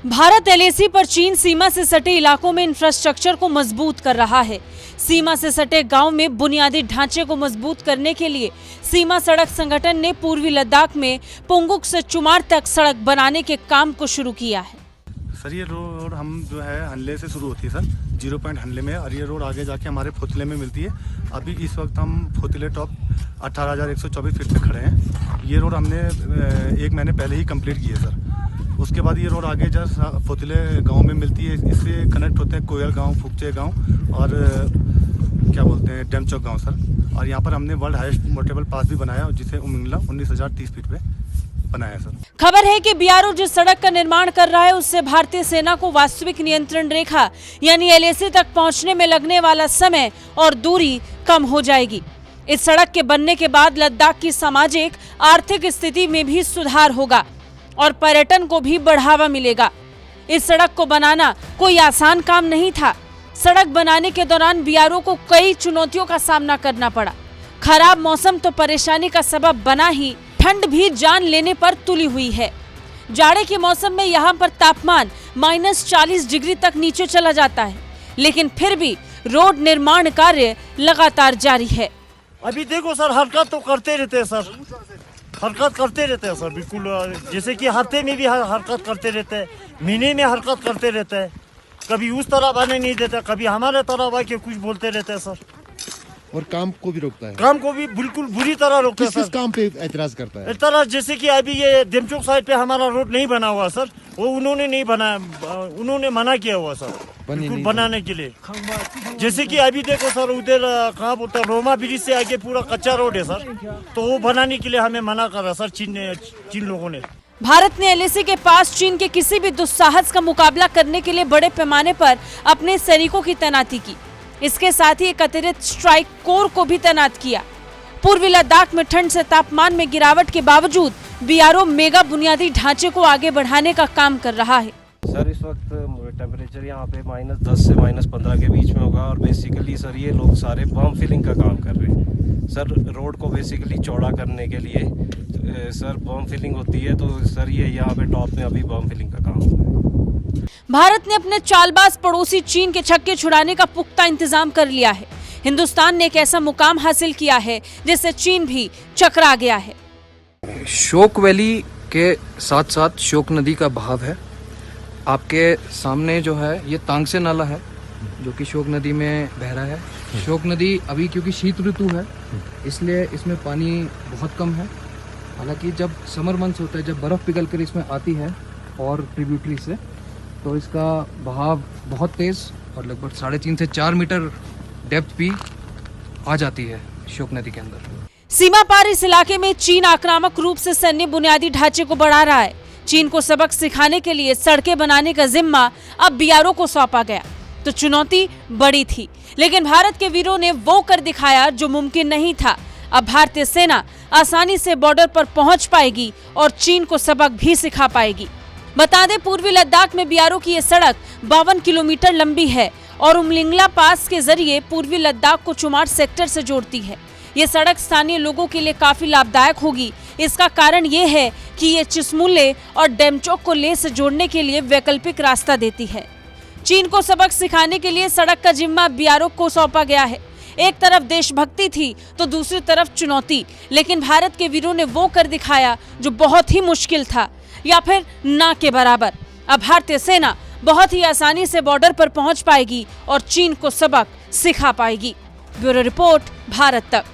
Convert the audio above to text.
Bharat LAC पर चीन सीमा से सटे इलाकों में इंफ्रास्ट्रक्चर को मजबूत कर रहा है। सीमा से सटे गांव में बुनियादी ढांचे को मजबूत करने के लिए सीमा सड़क संगठन ने पूर्वी लद्दाख में पुंगुक से चुमार तक सड़क बनाने के काम को शुरू किया है। सर ये रोड हम जो है हनले से शुरू होती है सर, 0 पॉइंट हनले में, और ये रोड आगे जाके हमारे फोतिले में मिलती है। अभी इस वक्त हम फोतिले टॉप 18,124 फीट पे खड़े हैं। ये रोड हमने 1 महीने पहले ही कंप्लीट की है सर। उसके बाद ये रोड आगे जस्ट फोतिले गांव में मिलती है। इससे कनेक्ट होते हैं कोयल गांव, फुकचे गांव और क्या बोलते हैं डेमचौक गांव सर। और यहाँ पर हमने वर्ल्ड हाईएस्ट मोटेबल पास भी बनाया, जिसे उमिंगला 19,030 फीट पे बनाया सर। खबर है कि बीआरओ जिस सड़क का निर्माण कर रहा है उससे भारतीय सेना को वास्तविक नियंत्रण रेखा यानी एलएसी तक पहुंचने में लगने वाला समय और दूरी कम हो जाएगी। इस सड़क के बनने के बाद लद्दाख की सामाजिक आर्थिक स्थिति में भी सुधार होगा और पर्यटन को भी बढ़ावा मिलेगा। इस सड़क को बनाना कोई आसान काम नहीं था। सड़क बनाने के दौरान बीआरओ को कई चुनौतियों का सामना करना पड़ा। खराब मौसम तो परेशानी का सबब बना ही, ठंड भी जान लेने पर तुली हुई है। जाड़े के मौसम में यहाँ पर तापमान -40 डिग्री तक नीचे चला जाता है, लेकिन फिर भी रोड निर्माण कार्य लगातार जारी है। अभी देखो सर, हरकत तो करते रहते हैं सर, हरकत करते रहते हैं सर, बिल्कुल जैसे कि हफ्ते में भी हरकत करते रहते हैं, महीने में हरकत करते रहते हैं। कभी उस तरफ आने नहीं देते, कभी हमारे तरफ आके कुछ बोलते रहते हैं सर। और काम को भी रोकता है, काम को भी बिल्कुल बुरी तरह रोकते हैं सर। किस काम पे एतराज करता है? तरह जैसे कि अभी ये डेमचौक साइड पे हमारा रोड नहीं बना हुआ सर, वो उन्होंने नहीं बनाया, उन्होंने मना किया हुआ सर बिल्कुल बनाने के लिए। जैसे कि अभी देखो सर, उधर कहाँ बोलते हैं, रोमा ब्रिज से आगे पूरा कच्चा रोड है सर, तो वो बनाने के लिए हमें मना कर रहा सर चीन लोगों ने। भारत ने एलएसी के पास चीन के किसी भी दुस्साहस का मुकाबला करने के लिए बड़े पैमाने पर अपने सैनिकों की तैनाती की। इसके साथ ही एक अतिरिक्त स्ट्राइक कोर को भी तैनात किया। पूर्वी लद्दाख में ठंड से तापमान में गिरावट के बावजूद बीआरओ मेगा बुनियादी ढांचे को आगे बढ़ाने का काम कर रहा है। सर इस वक्त टेम्परेचर यहाँ पे -10 से -15 के बीच में होगा और बेसिकली सर ये लोग सारे बम फिलिंग का काम कर रहे हैं। सर रोड को बेसिकली चौड़ा करने के लिए सर बम फिलिंग होती है, तो सर ये यहाँ पे टॉप में अभी बम फिलिंग का काम हो रहा है। भारत ने अपने चालबाज पड़ोसी चीन के छक्के छुड़ाने का पुख्ता इंतजाम कर लिया है। हिंदुस्तान ने एक ऐसा मुकाम हासिल किया है जिससे चीन भी चकरा गया है। शोक वैली के साथ साथ शोक नदी का बहाव है। आपके सामने जो है ये तांगसे नाला है जो कि शोक नदी में बह रहा है। शोक नदी अभी क्योंकि शीत ऋतु है इसलिए इसमें पानी बहुत कम है। हालांकि जब समर मंथ्स होता है, जब बर्फ़ पिघल कर इसमें आती है और ट्रिब्यूटरी से, तो इसका बहाव बहुत तेज़ और लगभग 3.5 से 4 मीटर डेप्थ भी आ जाती है शोक नदी के अंदर। सीमा पार इस इलाके में चीन आक्रामक रूप से सैन्य बुनियादी ढांचे को बढ़ा रहा है। चीन को सबक सिखाने के लिए सड़कें बनाने का जिम्मा अब बीआरओ को सौंपा गया, तो चुनौती बड़ी थी, लेकिन भारत के वीरों ने वो कर दिखाया जो मुमकिन नहीं था। अब भारतीय सेना आसानी से बॉर्डर पर पहुंच पाएगी और चीन को सबक भी सिखा पाएगी। बता दें, पूर्वी लद्दाख में बीआरओ की ये सड़क 52 किलोमीटर लंबी है और उमलिंगला पास के जरिए पूर्वी लद्दाख को चुमार सेक्टर से जोड़ती है। ये सड़क स्थानीय लोगों के लिए काफी लाभदायक होगी। इसका कारण ये है कि ये चिसमुले और डेमचौक को लेह से जोड़ने के लिए वैकल्पिक रास्ता देती है। चीन को सबक सिखाने के लिए सड़क का जिम्मा बीआरओ को सौंपा गया है। एक तरफ देशभक्ति थी तो दूसरी तरफ चुनौती, लेकिन भारत के वीरों ने वो कर दिखाया जो बहुत ही मुश्किल था, या फिर ना के बराबर। अब भारतीय सेना बहुत ही आसानी से बॉर्डर पर पहुंच पाएगी और चीन को सबक सिखा पाएगी। ब्यूरो रिपोर्ट, भारत तक।